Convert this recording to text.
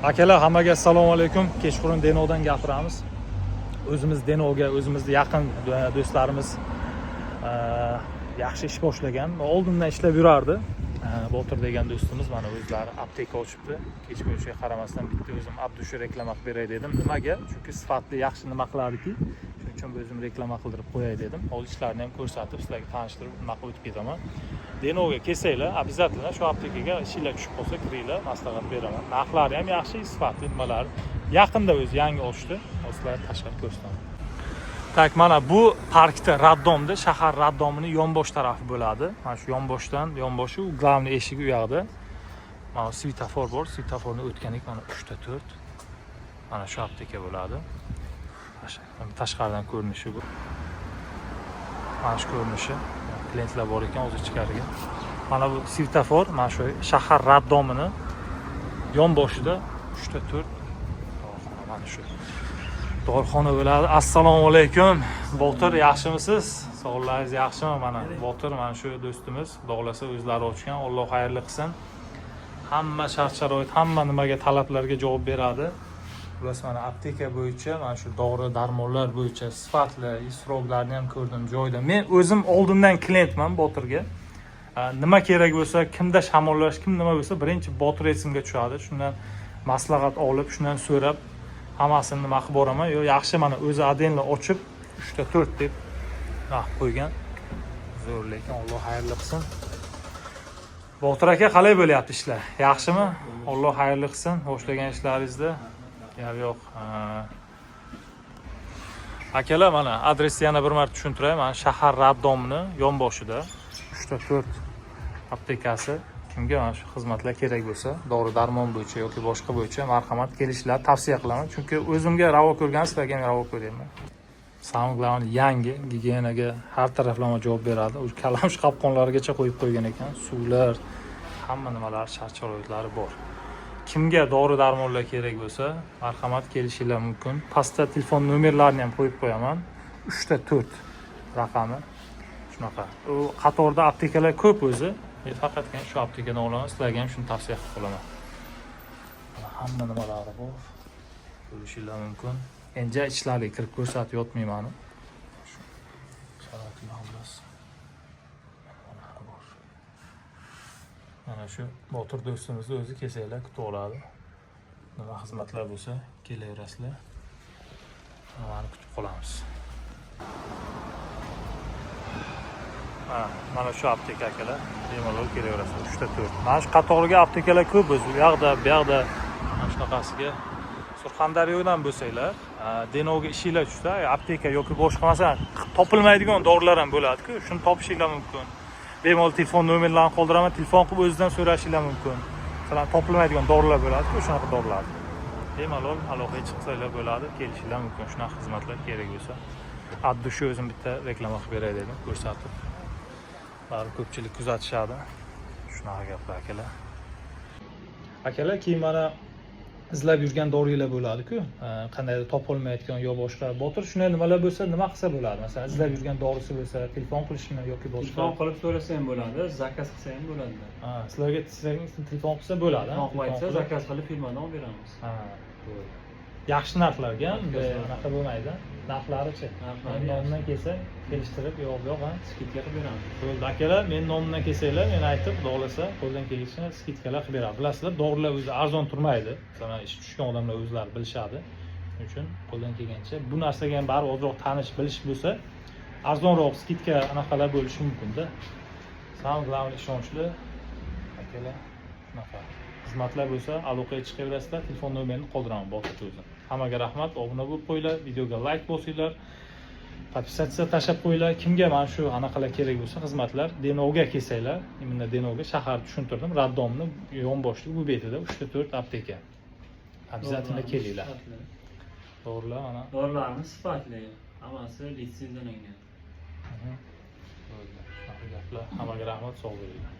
Akalar, hammaga assalomu alaykum. Kechqurun Denovdan gapiramiz. O'zimiz Denovga, o'zimizning yaqin do'stlarimiz yaxshi ish boshlagan. Oldindan ishlab yurardi. Botir degan do'stimiz mana o'zlari apteka ochibdi. Kech ko'rishga qaramasdan bitta o'zim Abdushu reklama qilib beray dedim. Nimaga? Chunki sifatli yaxshi nima qilardiki, shuning uchun o'zim reklama qildirib qo'yay dedim. Hozir ishlarini ham ko'rsatib, sizlarga tanishtirib, nima qilib o'tib ketaman. Denovga kelsanglar, обязательно shu aptekaga ishinglar tushib qolsa, kiringlar, maslahat beraman. Narxlari ham yaxshi, sifatli nimalar. Yaqinda o'zi yangi ochdi. Sizlarga tashqari ko'rsataman. Tak, mana bu parkda raddomda, shahar raddomining yonbosh tarafi bo'ladi. Mana shu yonboshi u glavniy eshigi u yoqda. Mana svetofor bor, svetoforni o'tganik mana 3 ta 4. Mana shu apteka bo'ladi. Tashqaridan ko'rinishi bu. Mana shu ko'rinishi. Klientlar bor ekan o'zi ichkariga. Mana bu svetofor, mana shu shahar raddomining yonboshida 3 ta 4. Mana shu dorixona bo'ladi. Assalomu alaykum. Botir, yaxshimisiz? Sog'lig'ingiz yaxshimi? Mana Botir, mana shu do'stimiz, xudoolasa o'zlari ochgan. Alloh xayrli qilsin. Hamma shart-sharoit, hamma nimaga talablarga javob beradi. Biz mana apteka bo'yicha, mana shu dori-darmonlar bo'yicha sifatli isroglarni ham ko'rdim joyda. Men o'zim oldindan klientman Botirga. Nima kerak bo'lsa, kimda shamollash, kim nima bo'lsa, birinchi Botir esimga tushadi. Shundan maslahat olib, shundan so'rab hammasini nima qilib boraman. Yo, yaxshi mana o'zi adenla ochib 3 ta 4 deb qo'ygan. Zo'r, lekin Alloh xayrli qilsin. Botir aka, qalay bo'lyapti ishlar? Yaxshimi? Alloh xayrli qilsin. Boshlagan ishlaringizda yo'q. Akalar, mana adresni yana bir marta tushuntiray. Mana shahar raddomining yonboshida 3 ta 4 aptekasi. Kimga mana shu xizmatlar kerak bo'lsa, dori-darmon bo'yicha yoki boshqa bo'yicha marhamat kelishlar tavsiya qilaman. Chunki o'zimga ravo ko'rgan, sizlarga ham ravo ko'ryapman. Samim glавный yangi, gigiyenaga har taraflama javob beradi. U kalamush qopqonlarigacha qo'yib qo'ygan ekan. Suvlar, hamma nimalar, shart-sharoitlari bor. Kimga dori-darmonlar kerak bo'lsa, marhamat kelishinglar mumkin. Pastda telefon nomerlarini ham qo'yib qo'yaman. 3 ta 4 raqami. Shunaqa. U qatorda aptekalar ko'p o'zi. Faqatgina shu aptekadan olaman, sizlarga ham shuni tavsiya qilib qolaman. Hamma nimalari bor. Ko'rishinglar mumkin. Endi ichlarga kirib ko'rsatib yotmayman. Mana shu Botir do'stimizni o'zi kelsanglar kutib oladi. Nima xizmatlar bo'lsa, kelaverasizlar. Mana kutib qolamiz. Mana shu apteka akalar, bemalol kelaverasizlar 3 ta 4. Mana shu qatoriga aptekalar ko'p o'zi. Bu yoqda mana shunaqasiga Surxondaryodan bo'lsanglar, Denovga ishinglar tushsa, apteka yoki boshqa masalan topilmaydigan dorilar ham bo'ladi-ku, shuni topishinglar mumkin. Bemalol telefon nomerlarini qoldiraman, telefon qilib o'zidan so'rashinglar mumkin. Masalan, topilmaydigan dorilar bo'ladi-ku, shunaqa dorilar. Bemalol aloqaga chiqsanglar bo'ladi, kelishinglar mumkin. Shunaqa xizmatlar kerak bo'lsa. Abdushu o'zim bitta reklama qilib beray dedim, ko'rsatib. Bari ko'pchilik kuzatishadi. Shunaqa gaplar akalar. Akalar, keyin mana izlab yurgan dorilar bo'ladi-ku, qandaydir topolmayotgan yo boshqa. Botir shunday nimalar bo'lsa, nima qilsa bo'ladi? Masalan, izlab yurgan dorisi bo'lsa, telefon qilishmi yoki boshqa? Telefon qilib so'rasa ham bo'ladi, zakaz qilsa ham bo'ladi. Sizlarga telefon qilsa bo'ladi. Telefon qilsa, zakaz qilib firmadan olib beramiz. Yaxshi narxlarga, unaqa bo'lmaydi. Narxlari-chi? Men nomimdan kelsa, kelishtirib, yo'q, skidka qilib beramiz. Bo'ldi akalar, men nomimdan kelsanglar, men aytib, xudoolasa, qo'ldan kelishini skidkalar qilib beraman. Bilasizlar, dorilar o'zi arzon turmaydi. Masalan, ish tushgan odamlar o'zlari bilishadi. Shuning uchun qo'ldan kelgancha bu narsaga ham bari ozroq tanish, bilish bo'lsa, arzonroq skidka anaqalar bo'lishi mumkin-da. Samim glавный ishonchli akalar, shunaqa xizmatlar bo'lsa, aloqaga chiqaverasizlar, telefon nomerini qoldiraman Botir o'zim. Hammaga rahmat, obuna bo'lib qo'yinglar, videoga like bosinglar, podpisatsiya tashlab qo'yinglar. Kimga mana shu anaqalar kerak bo'lsa, xizmatlar Denovga kelsanglar, imенно Denovga shahar tushuntirdim, raddomni yonboshida bu betida 3 ta 4 apteka. Обязательно kelinglar. To'g'rilar, mana. Dorilarimiz sifatli, hammasi litsenziyalangan. Bo'ldi. Hammaga rahmat, sog' bo'linglar.